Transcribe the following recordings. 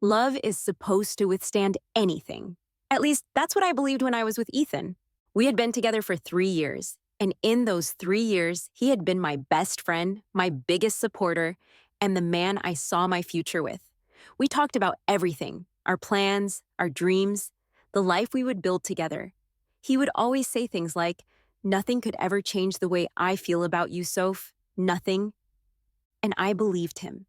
Love is supposed to withstand anything. At least, that's what I believed when I was with Ethan. We had been together for 3 years, and in those 3 years, he had been my best friend, my biggest supporter, and the man I saw my future with. We talked about everything, our plans, our dreams, the life we would build together. He would always say things like, "Nothing could ever change the way I feel about you, Soph. Nothing." And I believed him.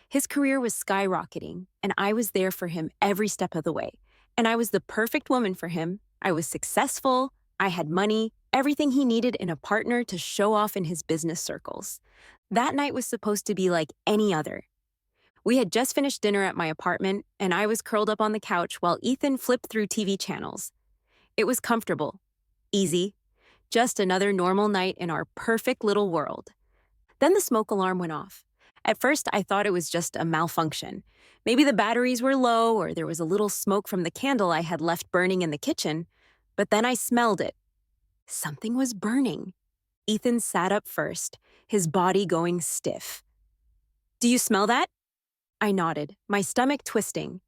His career was skyrocketing, and I was there for him every step of the way. And I was the perfect woman for him. I was successful, I had money, everything he needed in a partner to show off in his business circles. That night was supposed to be like any other. We had just finished dinner at my apartment, and I was curled up on the couch while Ethan flipped through TV channels. It was comfortable, easy, just another normal night in our perfect little world. Then the smoke alarm went off. At first, I thought it was just a malfunction. Maybe the batteries were low or there was a little smoke from the candle I had left burning in the kitchen. But then I smelled it. Something was burning. Ethan sat up first, his body going stiff. "Do you smell that?" I nodded, my stomach twisting.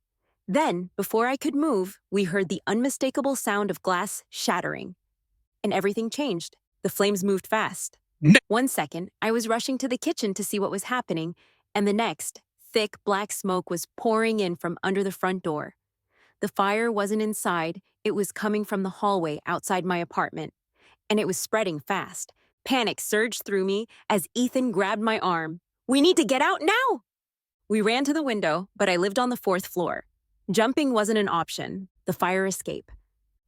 Then, before I could move, we heard the unmistakable sound of glass shattering. And everything changed. The flames moved fast. 1 second, I was rushing to the kitchen to see what was happening, and the next, thick black smoke was pouring in from under the front door. The fire wasn't inside, it was coming from the hallway outside my apartment, and it was spreading fast. Panic surged through me as Ethan grabbed my arm. "We need to get out now!" We ran to the window, but I lived on the 4th floor. Jumping wasn't an option, the fire escape.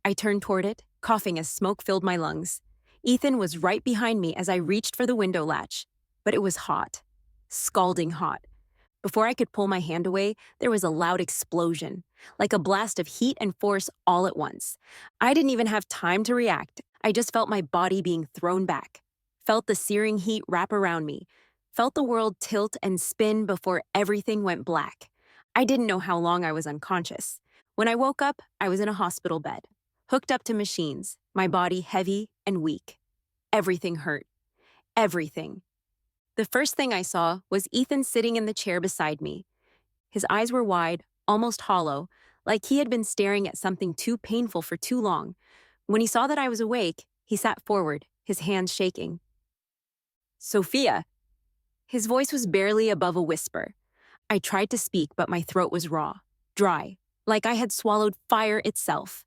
I turned toward it, coughing as smoke filled my lungs. Ethan was right behind me as I reached for the window latch, but it was hot, scalding hot. Before I could pull my hand away, there was a loud explosion, like a blast of heat and force all at once. I didn't even have time to react. I just felt my body being thrown back, felt the searing heat wrap around me, felt the world tilt and spin before everything went black. I didn't know how long I was unconscious. When I woke up, I was in a hospital bed, hooked up to machines, my body heavy and weak. Everything hurt. Everything. The first thing I saw was Ethan sitting in the chair beside me. His eyes were wide, almost hollow, like he had been staring at something too painful for too long. When he saw that I was awake, he sat forward, his hands shaking. "Sophia." His voice was barely above a whisper. I tried to speak, but my throat was raw, dry, like I had swallowed fire itself.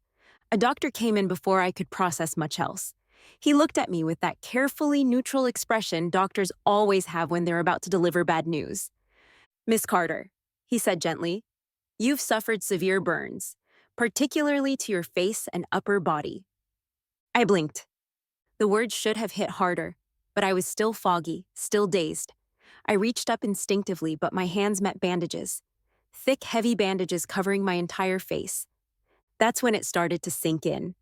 A doctor came in before I could process much else. He looked at me with that carefully neutral expression doctors always have when they're about to deliver bad news. "Miss Carter," he said gently, "you've suffered severe burns, particularly to your face and upper body." I blinked. The words should have hit harder, but I was still foggy, still dazed. I reached up instinctively, but my hands met bandages. Thick, heavy bandages covering my entire face. That's when it started to sink in.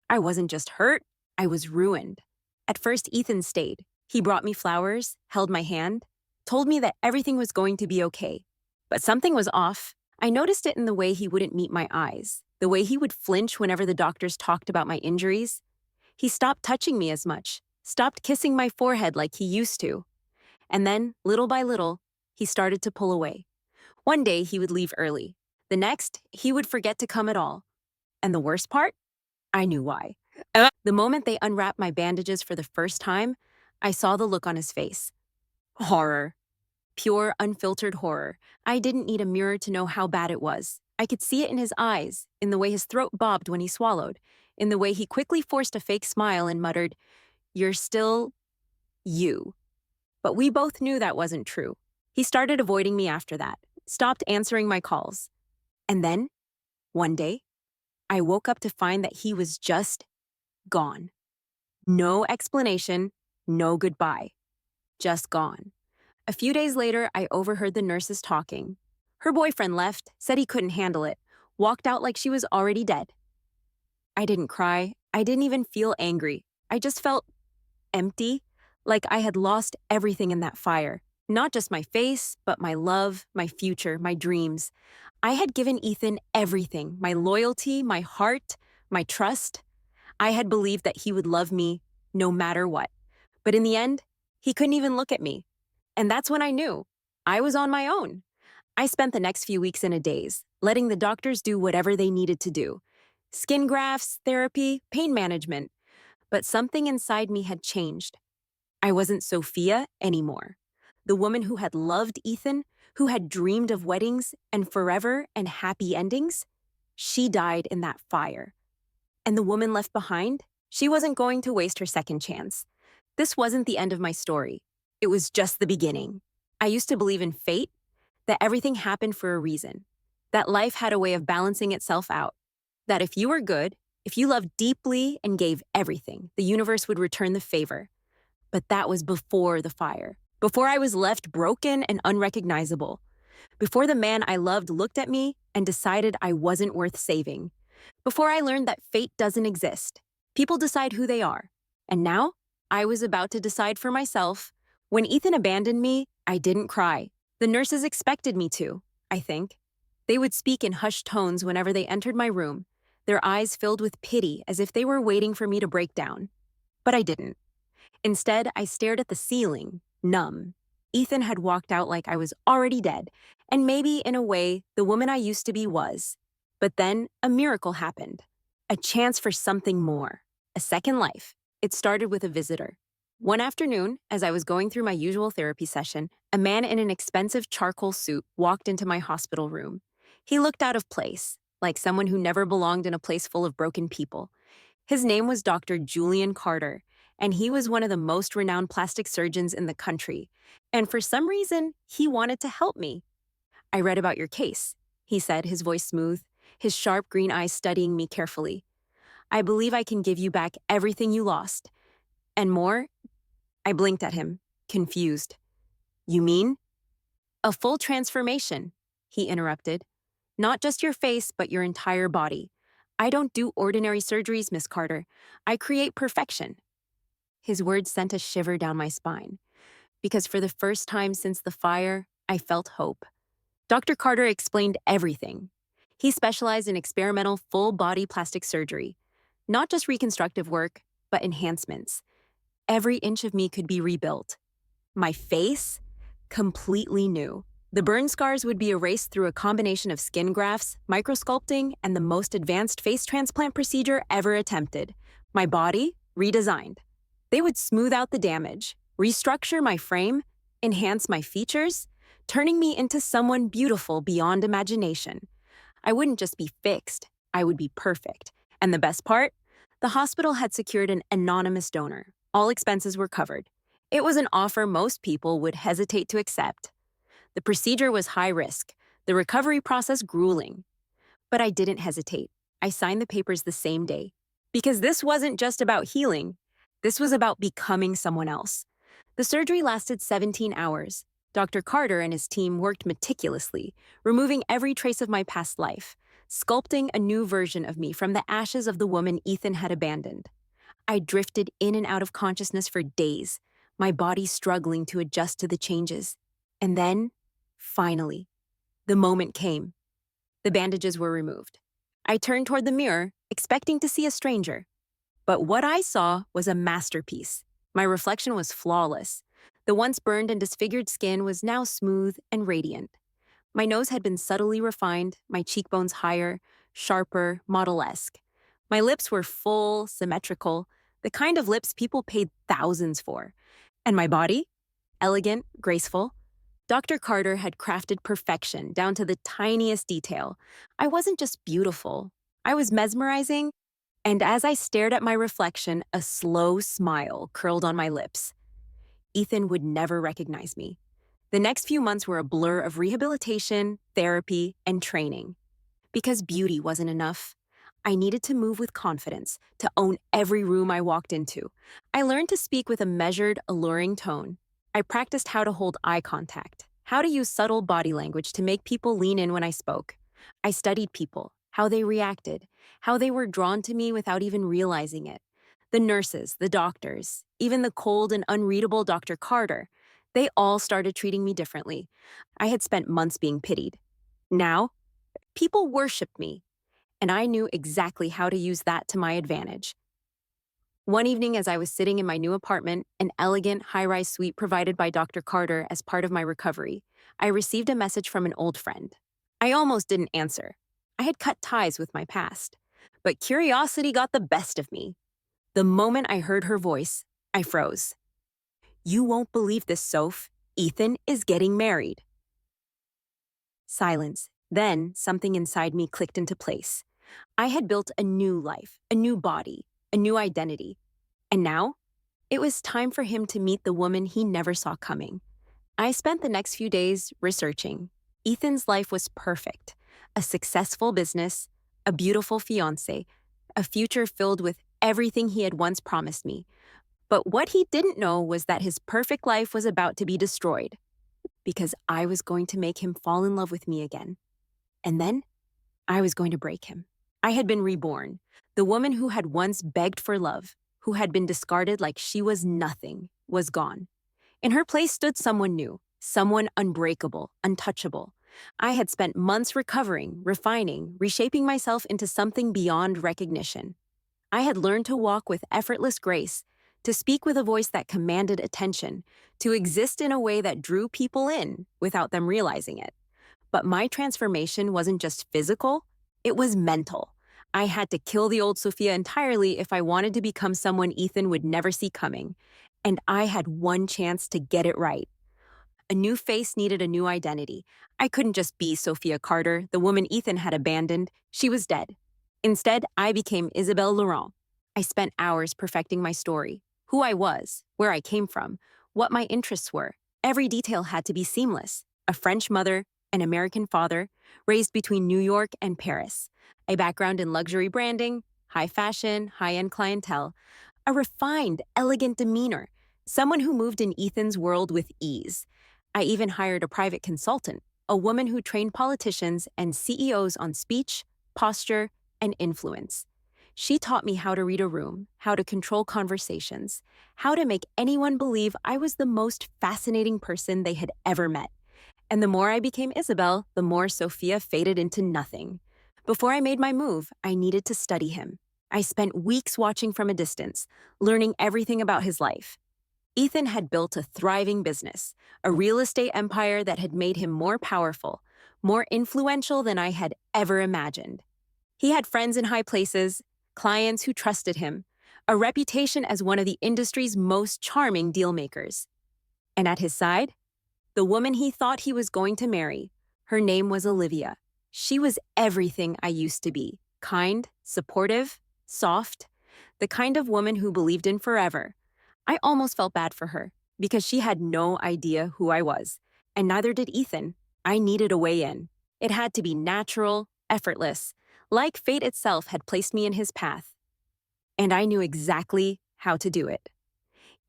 I wasn't just hurt, I was ruined. At first, Ethan stayed. He brought me flowers, held my hand, told me that everything was going to be okay. But something was off. I noticed it in the way he wouldn't meet my eyes, the way he would flinch whenever the doctors talked about my injuries. He stopped touching me as much, stopped kissing my forehead like he used to. And then, little by little, he started to pull away. One day, he would leave early. The next, he would forget to come at all. And the worst part? I knew why. The moment they unwrapped my bandages for the first time, I saw the look on his face. Horror. Pure, unfiltered horror. I didn't need a mirror to know how bad it was. I could see it in his eyes, in the way his throat bobbed when he swallowed, in the way he quickly forced a fake smile and muttered, "You're still... you." But we both knew that wasn't true. He started avoiding me after that, stopped answering my calls. And then, one day, I woke up to find that he was just gone. No explanation, no goodbye. Just gone. A few days later, I overheard the nurses talking. Her boyfriend left, said he couldn't handle it, walked out like she was already dead. I didn't cry. I didn't even feel angry. I just felt empty, like I had lost everything in that fire. Not just my face, but my love, my future, my dreams. I had given Ethan everything, my loyalty, my heart, my trust. I had believed that he would love me no matter what. But in the end, he couldn't even look at me. And that's when I knew I was on my own. I spent the next few weeks in a daze, letting the doctors do whatever they needed to do. Skin grafts, therapy, pain management. But something inside me had changed. I wasn't Sophia anymore. The woman who had loved Ethan, who had dreamed of weddings and forever and happy endings, she died in that fire. And the woman left behind, she wasn't going to waste her second chance. This wasn't the end of my story. It was just the beginning. I used to believe in fate, that everything happened for a reason, that life had a way of balancing itself out, that if you were good, if you loved deeply and gave everything, the universe would return the favor. But that was before the fire, before I was left broken and unrecognizable, before the man I loved looked at me and decided I wasn't worth saving, before I learned that fate doesn't exist. People decide who they are. And now, I was about to decide for myself. When Ethan abandoned me, I didn't cry. The nurses expected me to, I think. They would speak in hushed tones whenever they entered my room, their eyes filled with pity as if they were waiting for me to break down. But I didn't. Instead, I stared at the ceiling, numb. Ethan had walked out like I was already dead, and maybe, in a way, the woman I used to be was. But then, a miracle happened. A chance for something more. A second life. It started with a visitor. One afternoon, as I was going through my usual therapy session, a man in an expensive charcoal suit walked into my hospital room. He looked out of place, like someone who never belonged in a place full of broken people. His name was Dr. Julian Carter, and he was one of the most renowned plastic surgeons in the country. And for some reason, he wanted to help me. "I read about your case," he said, his voice smooth, his sharp green eyes studying me carefully. "I believe I can give you back everything you lost. And more." I blinked at him, confused. "You mean?" "A full transformation," he interrupted. "Not just your face, but your entire body. I don't do ordinary surgeries, Miss Carter. I create perfection." His words sent a shiver down my spine, because for the first time since the fire, I felt hope. Dr. Carter explained everything. He specialized in experimental full-body plastic surgery, not just reconstructive work, but enhancements. Every inch of me could be rebuilt. My face? Completely new. The burn scars would be erased through a combination of skin grafts, microsculpting, and the most advanced face transplant procedure ever attempted. My body? Redesigned. They would smooth out the damage, restructure my frame, enhance my features, turning me into someone beautiful beyond imagination. I wouldn't just be fixed, I would be perfect. And the best part? The hospital had secured an anonymous donor. All expenses were covered. It was an offer most people would hesitate to accept. The procedure was high risk, the recovery process grueling. But I didn't hesitate. I signed the papers the same day. Because this wasn't just about healing. This was about becoming someone else. The surgery lasted 17 hours. Dr. Carter and his team worked meticulously, removing every trace of my past life, sculpting a new version of me from the ashes of the woman Ethan had abandoned. I drifted in and out of consciousness for days, my body struggling to adjust to the changes. And then, finally, the moment came. The bandages were removed. I turned toward the mirror, expecting to see a stranger. But what I saw was a masterpiece. My reflection was flawless. The once burned and disfigured skin was now smooth and radiant. My nose had been subtly refined, my cheekbones higher, sharper, model-esque. My lips were full, symmetrical, the kind of lips people paid thousands for. And my body? Elegant, graceful. Dr. Carter had crafted perfection down to the tiniest detail. I wasn't just beautiful. I was mesmerizing. And as I stared at my reflection, a slow smile curled on my lips. Ethan would never recognize me. The next few months were a blur of rehabilitation, therapy, and training. Because beauty wasn't enough. I needed to move with confidence, to own every room I walked into. I learned to speak with a measured, alluring tone. I practiced how to hold eye contact, how to use subtle body language to make people lean in when I spoke. I studied people, how they reacted, how they were drawn to me without even realizing it. The nurses, the doctors, even the cold and unreadable Dr. Carter, they all started treating me differently. I had spent months being pitied. Now, people worshiped me, and I knew exactly how to use that to my advantage. One evening, as I was sitting in my new apartment, an elegant, high-rise suite provided by Dr. Carter as part of my recovery, I received a message from an old friend. I almost didn't answer. I had cut ties with my past. But curiosity got the best of me. The moment I heard her voice, I froze. "You won't believe this, Soph. Ethan is getting married." Silence. Then something inside me clicked into place. I had built a new life, a new body, a new identity. And now, it was time for him to meet the woman he never saw coming. I spent the next few days researching. Ethan's life was perfect. A successful business, a beautiful fiancé, a future filled with everything he had once promised me. But what he didn't know was that his perfect life was about to be destroyed because I was going to make him fall in love with me again. And then I was going to break him. I had been reborn, the woman who had once begged for love, who had been discarded like she was nothing, was gone. In her place stood someone new, someone unbreakable, untouchable. I had spent months recovering, refining, reshaping myself into something beyond recognition. I had learned to walk with effortless grace, to speak with a voice that commanded attention, to exist in a way that drew people in without them realizing it. But my transformation wasn't just physical, it was mental. I had to kill the old Sophia entirely if I wanted to become someone Ethan would never see coming. And I had one chance to get it right. A new face needed a new identity. I couldn't just be Sophia Carter, the woman Ethan had abandoned. She was dead. Instead, I became Isabelle Laurent. I spent hours perfecting my story, who I was, where I came from, what my interests were. Every detail had to be seamless. A French mother, an American father, raised between New York and Paris, a background in luxury branding, high fashion, high-end clientele, a refined, elegant demeanor, someone who moved in Ethan's world with ease. I even hired a private consultant, a woman who trained politicians and CEOs on speech, posture, and influence. She taught me how to read a room, how to control conversations, how to make anyone believe I was the most fascinating person they had ever met. And the more I became Isabel, the more Sophia faded into nothing. Before I made my move, I needed to study him. I spent weeks watching from a distance, learning everything about his life. Ethan had built a thriving business, a real estate empire that had made him more powerful, more influential than I had ever imagined. He had friends in high places, clients who trusted him, a reputation as one of the industry's most charming dealmakers. And at his side, the woman he thought he was going to marry. Her name was Olivia. She was everything I used to be: kind, supportive, soft, the kind of woman who believed in forever. I almost felt bad for her because she had no idea who I was, and neither did Ethan. I needed a way in. It had to be natural, effortless, like fate itself had placed me in his path. And I knew exactly how to do it.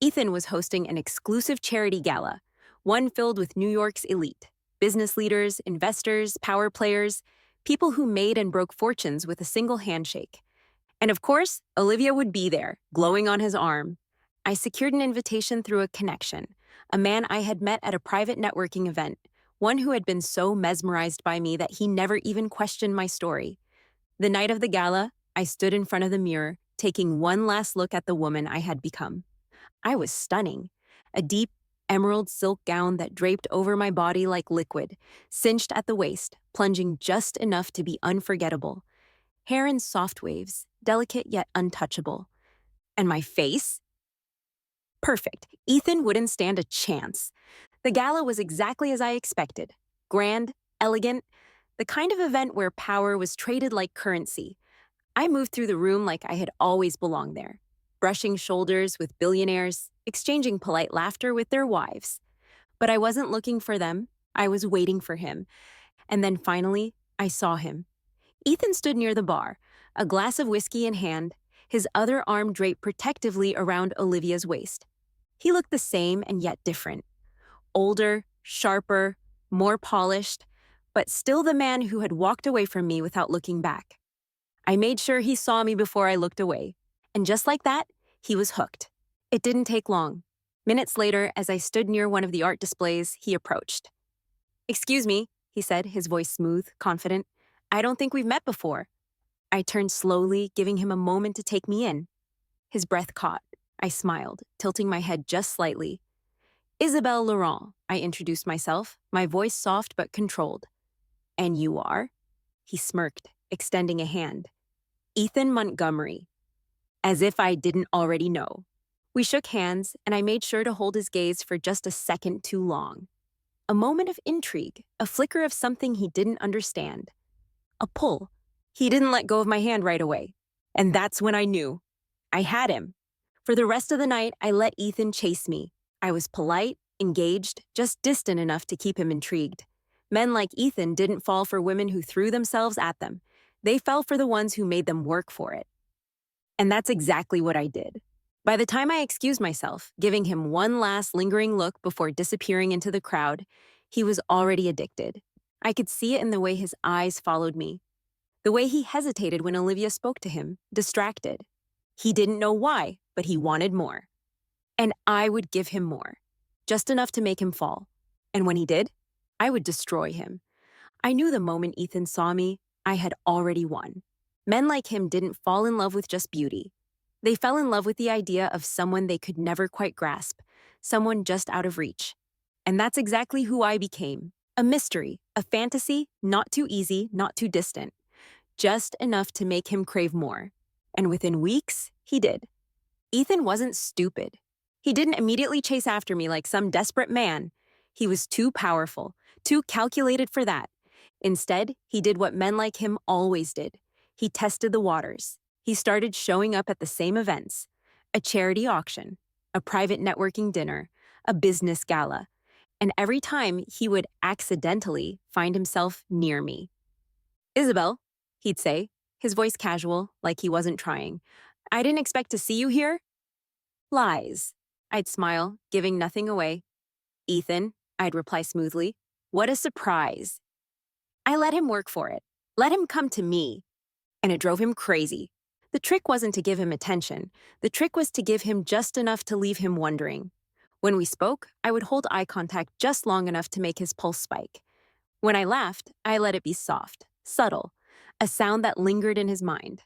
Ethan was hosting an exclusive charity gala, one filled with New York's elite, business leaders, investors, power players, people who made and broke fortunes with a single handshake. And of course, Olivia would be there, glowing on his arm. I secured an invitation through a connection, a man I had met at a private networking event, one who had been so mesmerized by me that he never even questioned my story. The night of the gala, I stood in front of the mirror, taking one last look at the woman I had become. I was stunning. A deep, emerald silk gown that draped over my body like liquid, cinched at the waist, plunging just enough to be unforgettable. Hair in soft waves, delicate yet untouchable. And my face? Perfect. Ethan wouldn't stand a chance. The gala was exactly as I expected. Grand, elegant, the kind of event where power was traded like currency. I moved through the room like I had always belonged there, brushing shoulders with billionaires, exchanging polite laughter with their wives. But I wasn't looking for them. I was waiting for him. And then finally, I saw him. Ethan stood near the bar, a glass of whiskey in hand, his other arm draped protectively around Olivia's waist. He looked the same and yet different. Older, sharper, more polished, but still the man who had walked away from me without looking back. I made sure he saw me before I looked away. And just like that, he was hooked. It didn't take long. Minutes later, as I stood near one of the art displays, he approached. "Excuse me," he said, his voice smooth, confident. "I don't think we've met before." I turned slowly, giving him a moment to take me in. His breath caught. I smiled, tilting my head just slightly. Isabelle Laurent, I introduced myself, my voice soft but controlled. And you are? He smirked, extending a hand. Ethan Montgomery. As if I didn't already know. We shook hands, and I made sure to hold his gaze for just a second too long. A moment of intrigue, a flicker of something he didn't understand. A pull. He didn't let go of my hand right away. And that's when I knew. I had him. For the rest of the night, I let Ethan chase me. I was polite, engaged, just distant enough to keep him intrigued. Men like Ethan didn't fall for women who threw themselves at them. They fell for the ones who made them work for it. And that's exactly what I did. By the time I excused myself, giving him one last lingering look before disappearing into the crowd, he was already addicted. I could see it in the way his eyes followed me, the way he hesitated when Olivia spoke to him, distracted. He didn't know why, but he wanted more. And I would give him more, just enough to make him fall. And when he did, I would destroy him. I knew the moment Ethan saw me, I had already won. Men like him didn't fall in love with just beauty. They fell in love with the idea of someone they could never quite grasp, someone just out of reach. And that's exactly who I became. A mystery, a fantasy, not too easy, not too distant. Just enough to make him crave more. And within weeks, he did. Ethan wasn't stupid. He didn't immediately chase after me like some desperate man. He was too powerful, too calculated for that. Instead, he did what men like him always did. He tested the waters. He started showing up at the same events: a charity auction, a private networking dinner, a business gala. And every time he would accidentally find himself near me. Isabel, he'd say, his voice casual, like he wasn't trying. I didn't expect to see you here. Lies. I'd smile, giving nothing away. Ethan, I'd reply smoothly. What a surprise. I let him work for it. Let him come to me. And it drove him crazy. The trick wasn't to give him attention. The trick was to give him just enough to leave him wondering. When we spoke, I would hold eye contact just long enough to make his pulse spike. When I laughed, I let it be soft, subtle, a sound that lingered in his mind.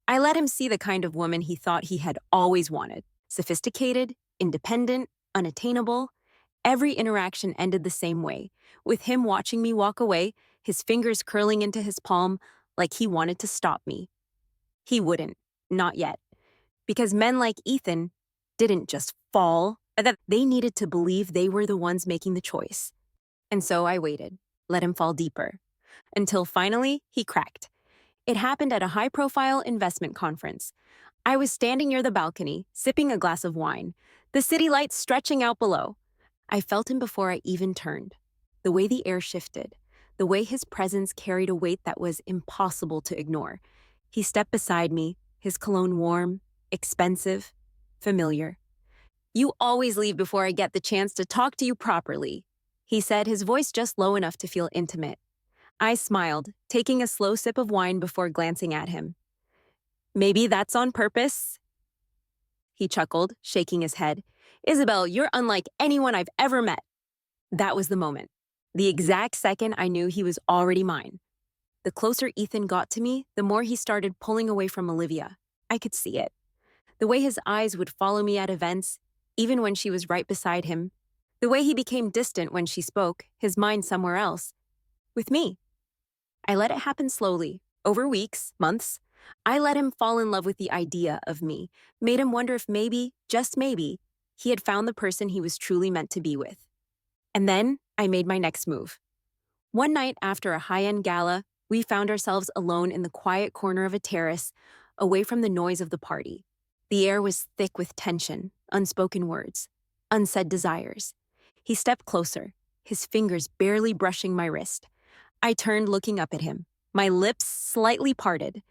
I let him see the kind of woman he thought he had always wanted. Sophisticated, independent, unattainable. Every interaction ended the same way, with him watching me walk away, his fingers curling into his palm like he wanted to stop me. He wouldn't, not yet. Because men like Ethan didn't just fall, that they needed to believe they were the ones making the choice. And so I waited, let him fall deeper, until finally he cracked. It happened at a high-profile investment conference. I was standing near the balcony, sipping a glass of wine, the city lights stretching out below. I felt him before I even turned. The way the air shifted, the way his presence carried a weight that was impossible to ignore. He stepped beside me, his cologne warm, expensive, familiar. You always leave before I get the chance to talk to you properly, he said, his voice just low enough to feel intimate. I smiled, taking a slow sip of wine before glancing at him. Maybe that's on purpose? He chuckled, shaking his head. Isabel, you're unlike anyone I've ever met. That was the moment. The exact second I knew he was already mine. The closer Ethan got to me, the more he started pulling away from Olivia. I could see it. The way his eyes would follow me at events, even when she was right beside him. The way he became distant when she spoke, his mind somewhere else. With me. I let it happen slowly, over weeks, months. I let him fall in love with the idea of me, made him wonder if maybe, just maybe, he had found the person he was truly meant to be with. And then I made my next move. One night after a high-end gala, we found ourselves alone in the quiet corner of a terrace, away from the noise of the party. The air was thick with tension, unspoken words, unsaid desires. He stepped closer, his fingers barely brushing my wrist. I turned, looking up at him, my lips slightly parted.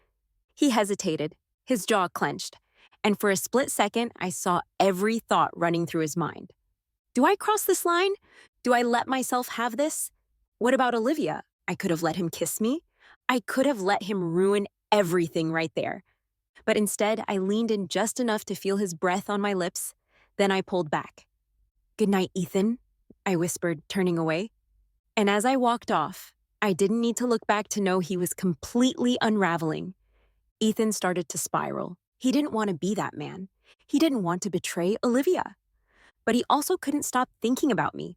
He hesitated, his jaw clenched, and for a split second, I saw every thought running through his mind. Do I cross this line? Do I let myself have this? What about Olivia? I could have let him kiss me. I could have let him ruin everything right there. But instead, I leaned in just enough to feel his breath on my lips. Then I pulled back. Good night, Ethan, I whispered, turning away. And as I walked off, I didn't need to look back to know he was completely unraveling. Ethan started to spiral. He didn't want to be that man. He didn't want to betray Olivia. But he also couldn't stop thinking about me.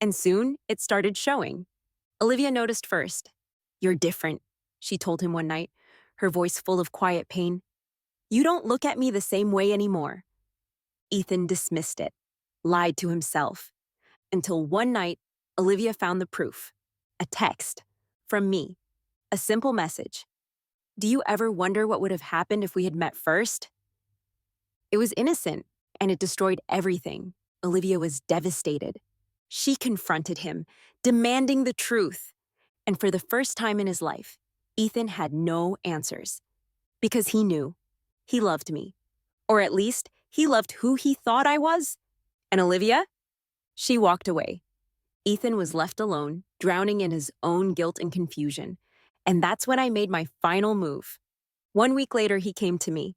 And soon, it started showing. Olivia noticed first. "You're different," she told him one night, her voice full of quiet pain. "You don't look at me the same way anymore." Ethan dismissed it, lied to himself, until one night, Olivia found the proof. A text from me, a simple message. "Do you ever wonder what would have happened if we had met first?" It was innocent, and it destroyed everything. Olivia was devastated. She confronted him, demanding the truth. And for the first time in his life, Ethan had no answers. Because he knew. He loved me. Or at least, he loved who he thought I was. And Olivia? She walked away. Ethan was left alone, drowning in his own guilt and confusion. And that's when I made my final move. 1 week later, he came to me.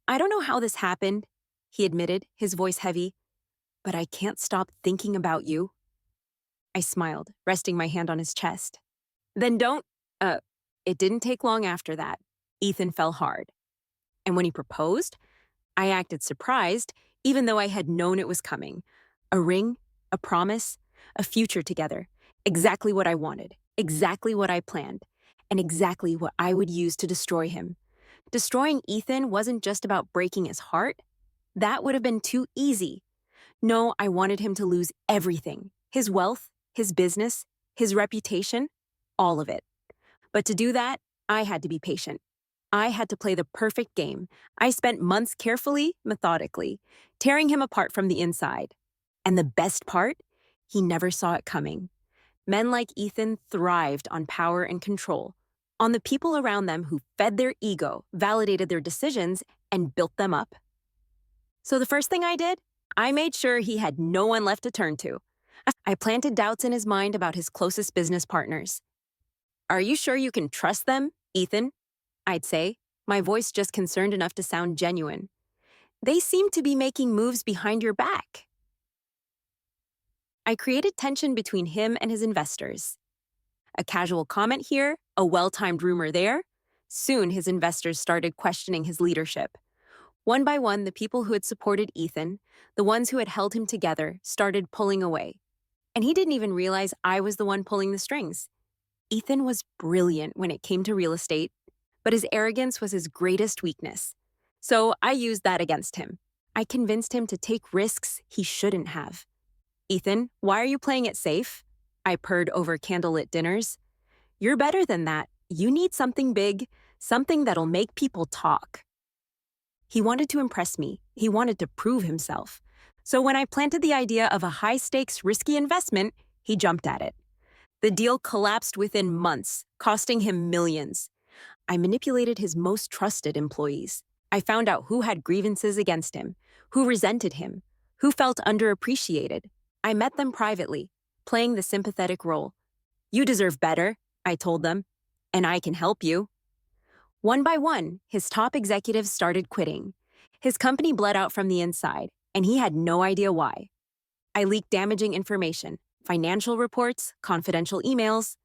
"I don't know how this happened," he admitted, his voice heavy, "but I can't stop thinking about you." I smiled, resting my hand on his chest. "Then don't, uh, It didn't take long after that. Ethan fell hard. And when he proposed, I acted surprised, even though I had known it was coming. A ring, a promise, a future together. Exactly what I wanted, exactly what I planned, and exactly what I would use to destroy him. Destroying Ethan wasn't just about breaking his heart. That would have been too easy. No, I wanted him to lose everything. His wealth, his business, his reputation, all of it. But to do that, I had to be patient. I had to play the perfect game. I spent months carefully, methodically, tearing him apart from the inside. And the best part? He never saw it coming. Men like Ethan thrived on power and control, on the people around them who fed their ego, validated their decisions, and built them up. So the first thing I did, I made sure he had no one left to turn to. I planted doubts in his mind about his closest business partners. "Are you sure you can trust them, Ethan?" I'd say, my voice just concerned enough to sound genuine. "They seem to be making moves behind your back." I created tension between him and his investors. A casual comment here, a well-timed rumor there. Soon his investors started questioning his leadership. One by one, the people who had supported Ethan, the ones who had held him together, started pulling away. And he didn't even realize I was the one pulling the strings. Ethan was brilliant when it came to real estate, but his arrogance was his greatest weakness. So I used that against him. I convinced him to take risks he shouldn't have. "Ethan, why are you playing it safe?" I purred over candlelit dinners. "You're better than that. You need something big, something that'll make people talk." He wanted to impress me. He wanted to prove himself. So when I planted the idea of a high-stakes, risky investment, he jumped at it. The deal collapsed within months, costing him millions. I manipulated his most trusted employees. I found out who had grievances against him, who resented him, who felt underappreciated. I met them privately, playing the sympathetic role. "You deserve better," I told them, "and I can help you." One by one, his top executives started quitting. His company bled out from the inside, and he had no idea why. I leaked damaging information, financial reports, confidential emails,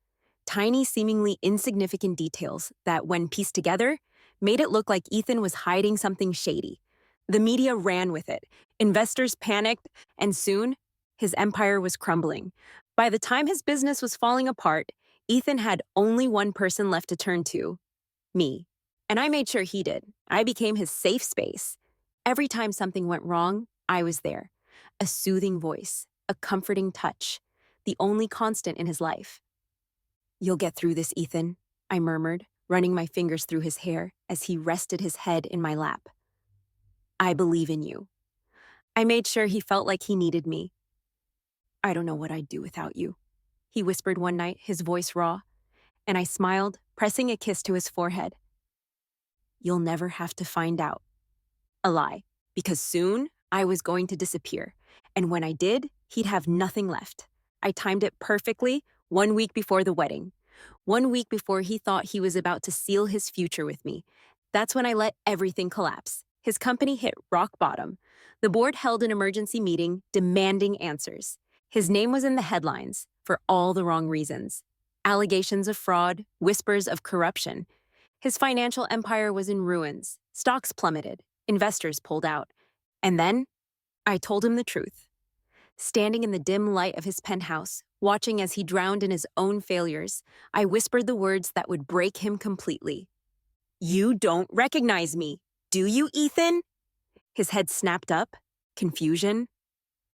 tiny, seemingly insignificant details that, when pieced together, made it look like Ethan was hiding something shady. The media ran with it. Investors panicked, and soon, his empire was crumbling. By the time his business was falling apart, Ethan had only one person left to turn to: me. And I made sure he did. I became his safe space. Every time something went wrong, I was there. A soothing voice, a comforting touch, the only constant in his life. "You'll get through this, Ethan," I murmured, running my fingers through his hair as he rested his head in my lap. "I believe in you." I made sure he felt like he needed me. "I don't know what I'd do without you," he whispered one night, his voice raw, and I smiled, pressing a kiss to his forehead. "You'll never have to find out." A lie, because soon I was going to disappear, and when I did, he'd have nothing left. I timed it perfectly, 1 week before the wedding. 1 week before he thought he was about to seal his future with me. That's when I let everything collapse. His company hit rock bottom. The board held an emergency meeting, demanding answers. His name was in the headlines, for all the wrong reasons. Allegations of fraud, whispers of corruption. His financial empire was in ruins. Stocks plummeted. Investors pulled out. And then, I told him the truth. Standing in the dim light of his penthouse, watching as he drowned in his own failures, I whispered the words that would break him completely. You don't recognize me, do you, Ethan? His head snapped up, confusion,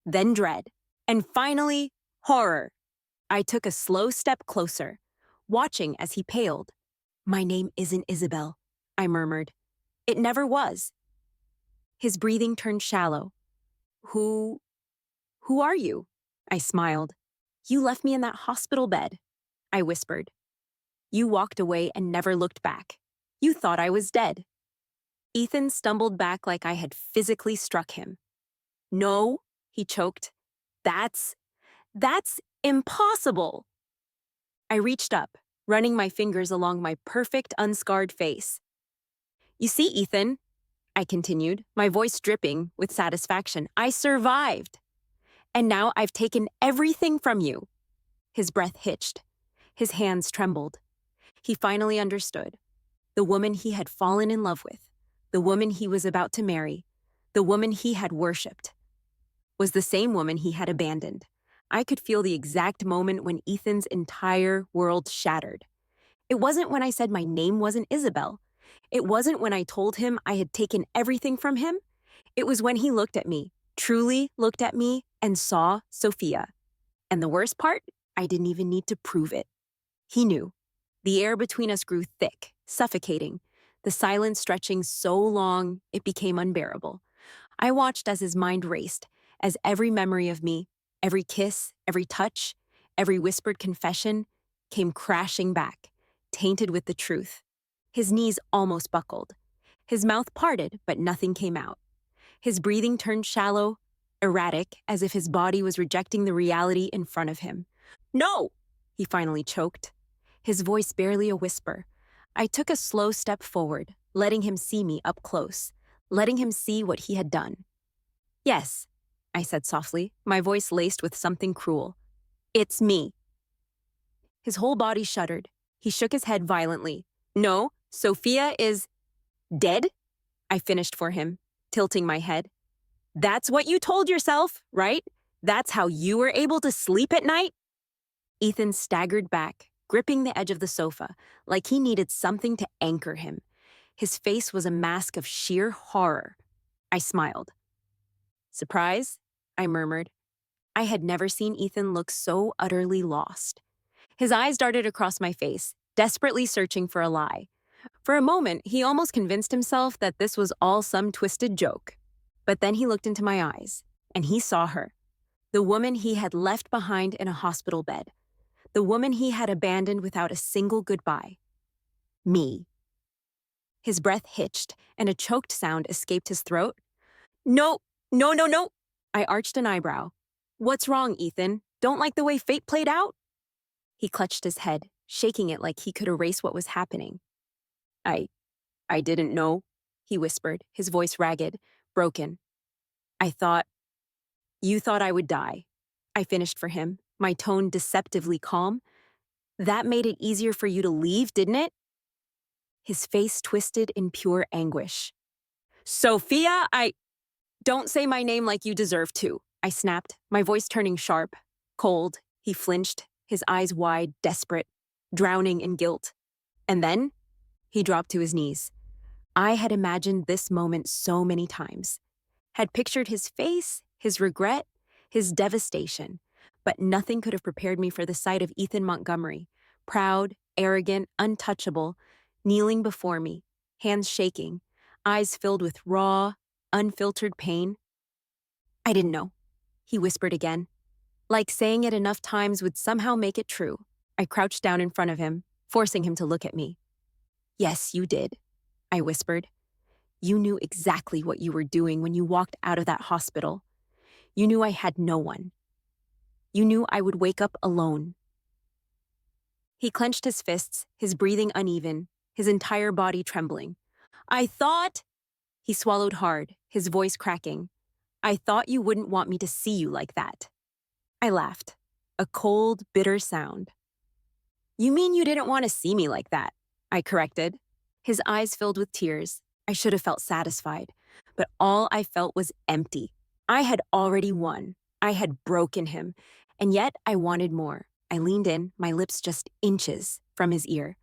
then dread, and finally, horror. I took a slow step closer, watching as he paled. My name isn't Isabel, I murmured. It never was. His breathing turned shallow. Who are you? I smiled. You left me in that hospital bed, I whispered. You walked away and never looked back. You thought I was dead. Ethan stumbled back like I had physically struck him. No, he choked. That's impossible. I reached up, running my fingers along my perfect, unscarred face. You see, Ethan, I continued, my voice dripping with satisfaction, I survived. And now I've taken everything from you. His breath hitched. His hands trembled. He finally understood. The woman he had fallen in love with, the woman he was about to marry, the woman he had worshipped, was the same woman he had abandoned. I could feel the exact moment when Ethan's entire world shattered. It wasn't when I said my name wasn't Isabel. It wasn't when I told him I had taken everything from him. It was when he looked at me, truly looked at me, and saw Sophia. And the worst part, I didn't even need to prove it. He knew. The air between us grew thick, suffocating, the silence stretching so long it became unbearable. I watched as his mind raced, as every memory of me, every kiss, every touch, every whispered confession came crashing back, tainted with the truth. His knees almost buckled. His mouth parted, but nothing came out. His breathing turned shallow, erratic, as if his body was rejecting the reality in front of him. No! He finally choked. His voice barely a whisper. I took a slow step forward, letting him see me up close, letting him see what he had done. Yes, I said softly, my voice laced with something cruel. It's me. His whole body shuddered. He shook his head violently. No, Sophia is dead? I finished for him, tilting my head. That's what you told yourself, right? That's how you were able to sleep at night? Ethan staggered back, gripping the edge of the sofa, like he needed something to anchor him. His face was a mask of sheer horror. I smiled. Surprise? I murmured. I had never seen Ethan look so utterly lost. His eyes darted across my face, desperately searching for a lie. For a moment, he almost convinced himself that this was all some twisted joke. But then he looked into my eyes, and he saw her. The woman he had left behind in a hospital bed. The woman he had abandoned without a single goodbye. Me. His breath hitched, and a choked sound escaped his throat. No, no, no, no. I arched an eyebrow. What's wrong, Ethan? Don't like the way fate played out? He clutched his head, shaking it like he could erase what was happening. I didn't know, he whispered, his voice ragged, broken. You thought I would die. I finished for him, my tone deceptively calm. That made it easier for you to leave, didn't it? His face twisted in pure anguish. Sophia, Don't say my name like you deserve to, I snapped, my voice turning sharp, cold. He flinched, his eyes wide, desperate, drowning in guilt. And then, he dropped to his knees. I had imagined this moment so many times, had pictured his face, his regret, his devastation, but nothing could have prepared me for the sight of Ethan Montgomery, proud, arrogant, untouchable, kneeling before me, hands shaking, eyes filled with raw, unfiltered pain. I didn't know, he whispered again. Like saying it enough times would somehow make it true. I crouched down in front of him, forcing him to look at me. Yes, you did, I whispered. You knew exactly what you were doing when you walked out of that hospital. You knew I had no one. You knew I would wake up alone. He clenched his fists, his breathing uneven, his entire body trembling. I thought... He swallowed hard, his voice cracking. I thought you wouldn't want me to see you like that. I laughed, a cold, bitter sound. You mean you didn't want to see me like that? I corrected. His eyes filled with tears. I should have felt satisfied, but all I felt was empty. I had already won. I had broken him. And yet I wanted more. I leaned in, my lips just inches from his ear.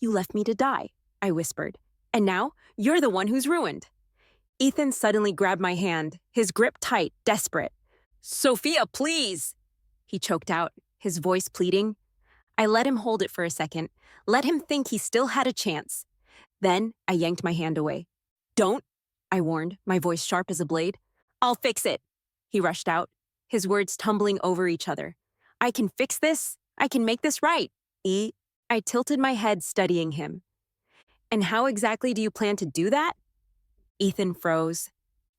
You left me to die, I whispered. And now you're the one who's ruined. Ethan suddenly grabbed my hand, his grip tight, desperate. Sophia, please! He choked out, his voice pleading. I let him hold it for a second, let him think he still had a chance. Then I yanked my hand away. Don't, I warned, my voice sharp as a blade. I'll fix it, he rushed out, his words tumbling over each other. I can fix this. I can make this right. I tilted my head, studying him. And how exactly do you plan to do that? Ethan froze,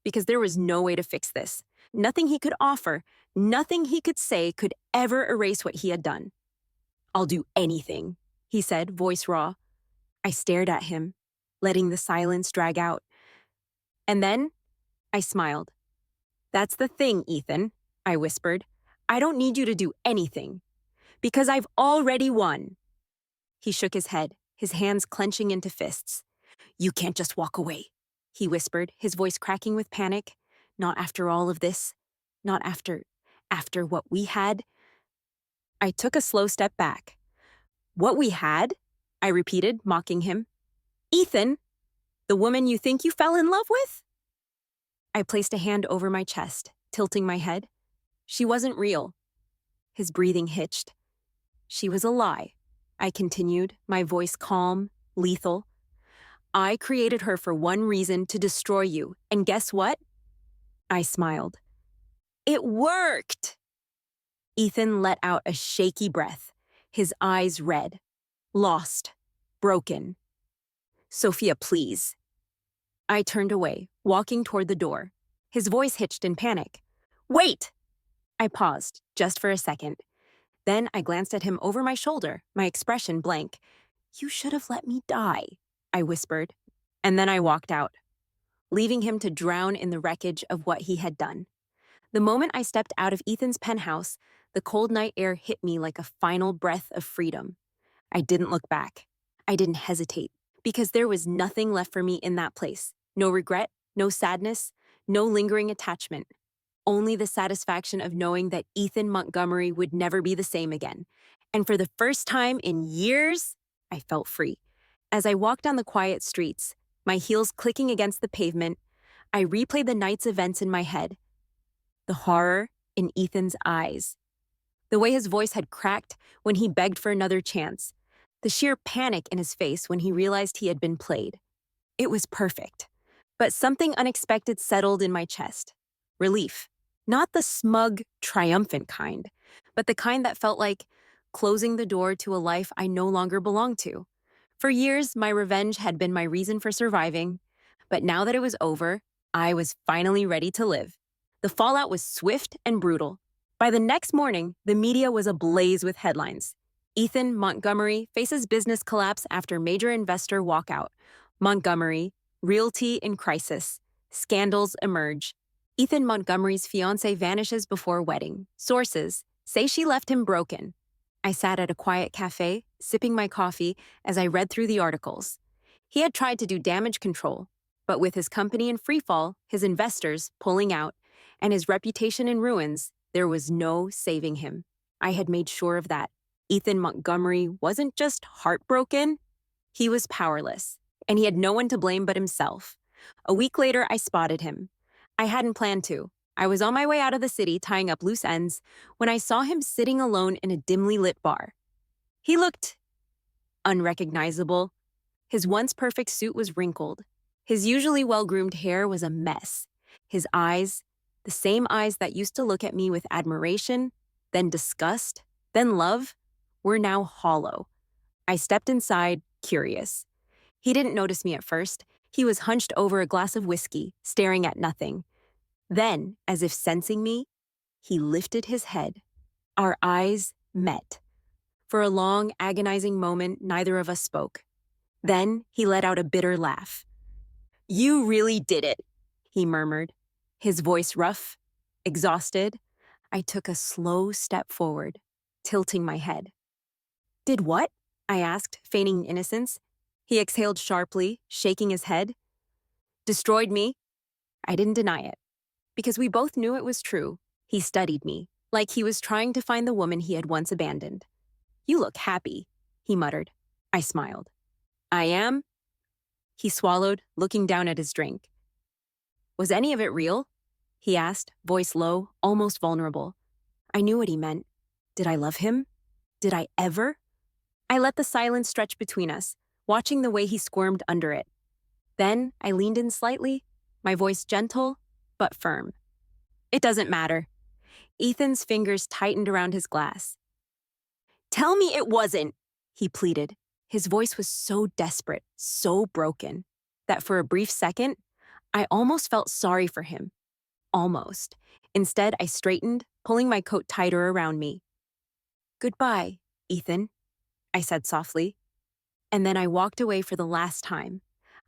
because there was no way to fix this. Nothing he could offer, nothing he could say could ever erase what he had done. I'll do anything, he said, voice raw. I stared at him, letting the silence drag out. And then I smiled. That's the thing, Ethan, I whispered. I don't need you to do anything, because I've already won. He shook his head, his hands clenching into fists. You can't just walk away, he whispered, his voice cracking with panic. Not after all of this. Not after what we had. I took a slow step back. What we had? I repeated, mocking him. Ethan, the woman you think you fell in love with? I placed a hand over my chest, tilting my head. She wasn't real. His breathing hitched. She was a lie, I continued, my voice calm, lethal. I created her for one reason, to destroy you. And guess what? I smiled. It worked! Ethan let out a shaky breath, his eyes red. Lost. Broken. Sophia, please. I turned away, walking toward the door. His voice hitched in panic. Wait! I paused, just for a second. Then I glanced at him over my shoulder, my expression blank. You should have let me die, I whispered. And then I walked out, leaving him to drown in the wreckage of what he had done. The moment I stepped out of Ethan's penthouse, the cold night air hit me like a final breath of freedom. I didn't look back. I didn't hesitate, because there was nothing left for me in that place. No regret, no sadness, no lingering attachment. Only the satisfaction of knowing that Ethan Montgomery would never be the same again. And for the first time in years, I felt free. As I walked down the quiet streets, my heels clicking against the pavement, I replayed the night's events in my head. The horror in Ethan's eyes. The way his voice had cracked when he begged for another chance. The sheer panic in his face when he realized he had been played. It was perfect. But something unexpected settled in my chest. Relief. Not the smug, triumphant kind, but the kind that felt like closing the door to a life I no longer belonged to. For years, my revenge had been my reason for surviving, but now that it was over, I was finally ready to live. The fallout was swift and brutal. By the next morning, the media was ablaze with headlines. Ethan Montgomery faces business collapse after major investor walkout. Montgomery, realty in crisis. Scandals emerge. Ethan Montgomery's fiancée vanishes before wedding. Sources say she left him broken. I sat at a quiet cafe, sipping my coffee as I read through the articles. He had tried to do damage control, but with his company in freefall, his investors pulling out, and his reputation in ruins, there was no saving him. I had made sure of that. Ethan Montgomery wasn't just heartbroken, he was powerless, and he had no one to blame but himself. A week later, I spotted him. I hadn't planned to. I was on my way out of the city tying up loose ends when I saw him sitting alone in a dimly lit bar. He looked unrecognizable. His once perfect suit was wrinkled. His usually well-groomed hair was a mess. His eyes, the same eyes that used to look at me with admiration, then disgust, then love, were now hollow. I stepped inside, curious. He didn't notice me at first. He was hunched over a glass of whiskey, staring at nothing. Then, as if sensing me, he lifted his head. Our eyes met. For a long, agonizing moment, neither of us spoke. Then he let out a bitter laugh. You really did it, he murmured, his voice rough, exhausted. I took a slow step forward, tilting my head. Did what? I asked, feigning innocence. He exhaled sharply, shaking his head. Destroyed me. I didn't deny it. because we both knew it was true. He studied me, like he was trying to find the woman he had once abandoned. "You look happy," he muttered. I smiled. "I am?" He swallowed, looking down at his drink. "Was any of it real?" he asked, voice low, almost vulnerable. I knew what he meant. Did I love him? Did I ever? I let the silence stretch between us, watching the way he squirmed under it. Then I leaned in slightly, my voice gentle but firm. "It doesn't matter." Ethan's fingers tightened around his glass. "Tell me it wasn't," he pleaded. His voice was so desperate, so broken, that for a brief second, I almost felt sorry for him. Almost. Instead, I straightened, pulling my coat tighter around me. "Goodbye, Ethan," I said softly. And then I walked away for the last time.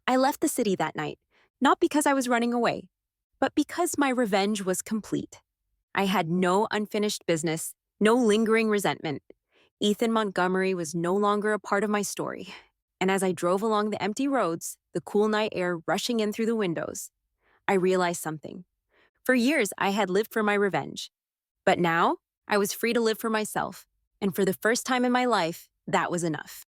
I left the city that night, not because I was running away, but because my revenge was complete. I had no unfinished business, no lingering resentment. Ethan Montgomery was no longer a part of my story. And as I drove along the empty roads, the cool night air rushing in through the windows, I realized something. For years, I had lived for my revenge. But now, I was free to live for myself. And for the first time in my life, that was enough.